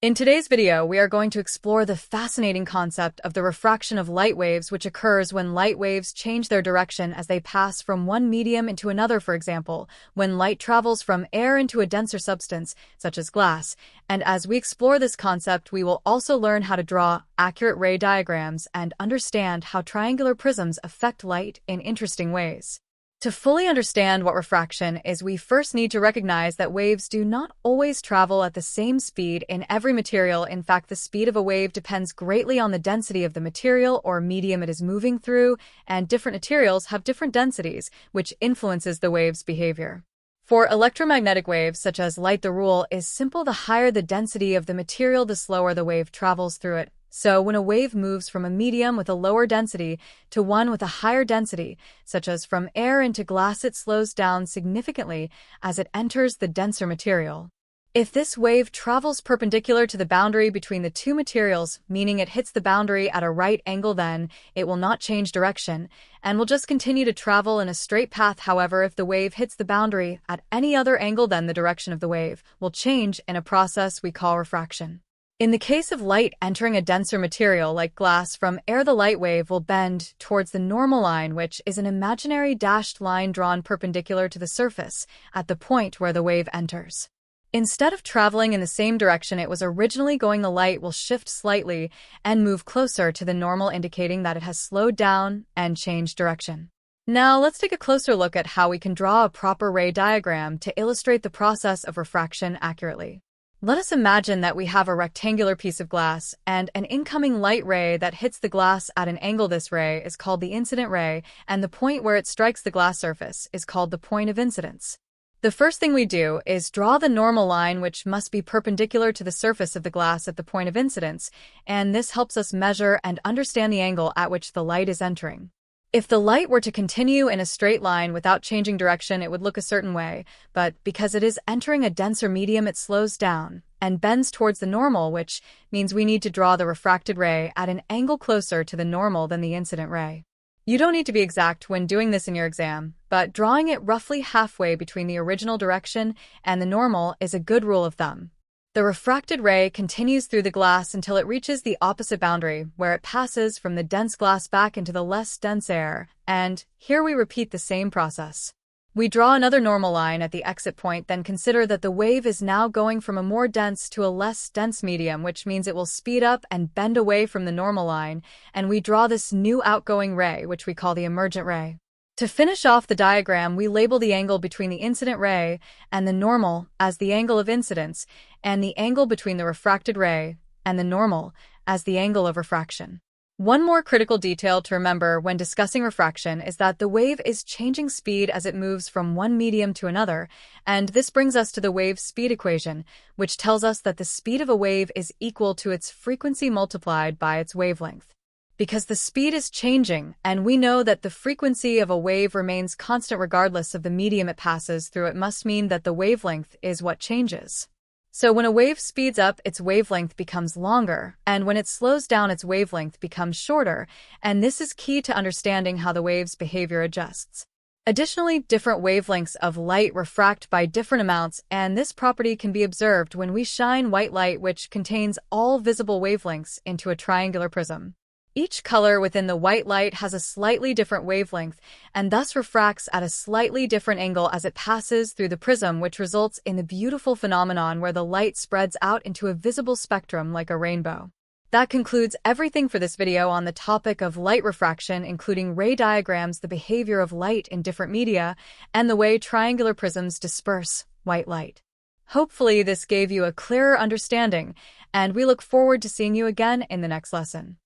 In today's video, we are going to explore the fascinating concept of the refraction of light waves, which occurs when light waves change their direction as they pass from one medium into another. For example, when light travels from air into a denser substance, such as glass. And as we explore this concept, we will also learn how to draw accurate ray diagrams and understand how triangular prisms affect light in interesting ways. To fully understand what refraction is, we first need to recognize that waves do not always travel at the same speed in every material. In fact, the speed of a wave depends greatly on the density of the material or medium it is moving through, and different materials have different densities, which influences the wave's behavior. For electromagnetic waves, such as light, the rule is simple: the higher the density of the material, the slower the wave travels through it. So when a wave moves from a medium with a lower density to one with a higher density, such as from air into glass, it slows down significantly as it enters the denser material. If this wave travels perpendicular to the boundary between the two materials, meaning it hits the boundary at a right angle, then it will not change direction and will just continue to travel in a straight path. However, if the wave hits the boundary at any other angle, then the direction of the wave will change in a process we call refraction. In the case of light entering a denser material like glass from air, the light wave will bend towards the normal line, which is an imaginary dashed line drawn perpendicular to the surface at the point where the wave enters. Instead of traveling in the same direction it was originally going, the light will shift slightly and move closer to the normal, indicating that it has slowed down and changed direction. Now let's take a closer look at how we can draw a proper ray diagram to illustrate the process of refraction accurately. Let us imagine that we have a rectangular piece of glass and an incoming light ray that hits the glass at an angle. This ray is called the incident ray, and the point where it strikes the glass surface is called the point of incidence. The first thing we do is draw the normal line, which must be perpendicular to the surface of the glass at the point of incidence, and this helps us measure and understand the angle at which the light is entering. If the light were to continue in a straight line without changing direction, it would look a certain way, but because it is entering a denser medium, it slows down and bends towards the normal, which means we need to draw the refracted ray at an angle closer to the normal than the incident ray. You don't need to be exact when doing this in your exam, but drawing it roughly halfway between the original direction and the normal is a good rule of thumb. The refracted ray continues through the glass until it reaches the opposite boundary, where it passes from the dense glass back into the less dense air, and here we repeat the same process. We draw another normal line at the exit point, then consider that the wave is now going from a more dense to a less dense medium, which means it will speed up and bend away from the normal line, and we draw this new outgoing ray, which we call the emergent ray. To finish off the diagram, we label the angle between the incident ray and the normal as the angle of incidence, and the angle between the refracted ray and the normal as the angle of refraction. One more critical detail to remember when discussing refraction is that the wave is changing speed as it moves from one medium to another, and this brings us to the wave speed equation, which tells us that the speed of a wave is equal to its frequency multiplied by its wavelength. Because the speed is changing, and we know that the frequency of a wave remains constant regardless of the medium it passes through, it must mean that the wavelength is what changes. So when a wave speeds up, its wavelength becomes longer, and when it slows down, its wavelength becomes shorter, and this is key to understanding how the wave's behavior adjusts. Additionally, different wavelengths of light refract by different amounts, and this property can be observed when we shine white light, which contains all visible wavelengths, into a triangular prism. Each color within the white light has a slightly different wavelength and thus refracts at a slightly different angle as it passes through the prism, which results in the beautiful phenomenon where the light spreads out into a visible spectrum like a rainbow. That concludes everything for this video on the topic of light refraction, including ray diagrams, the behavior of light in different media, and the way triangular prisms disperse white light. Hopefully this gave you a clearer understanding, and we look forward to seeing you again in the next lesson.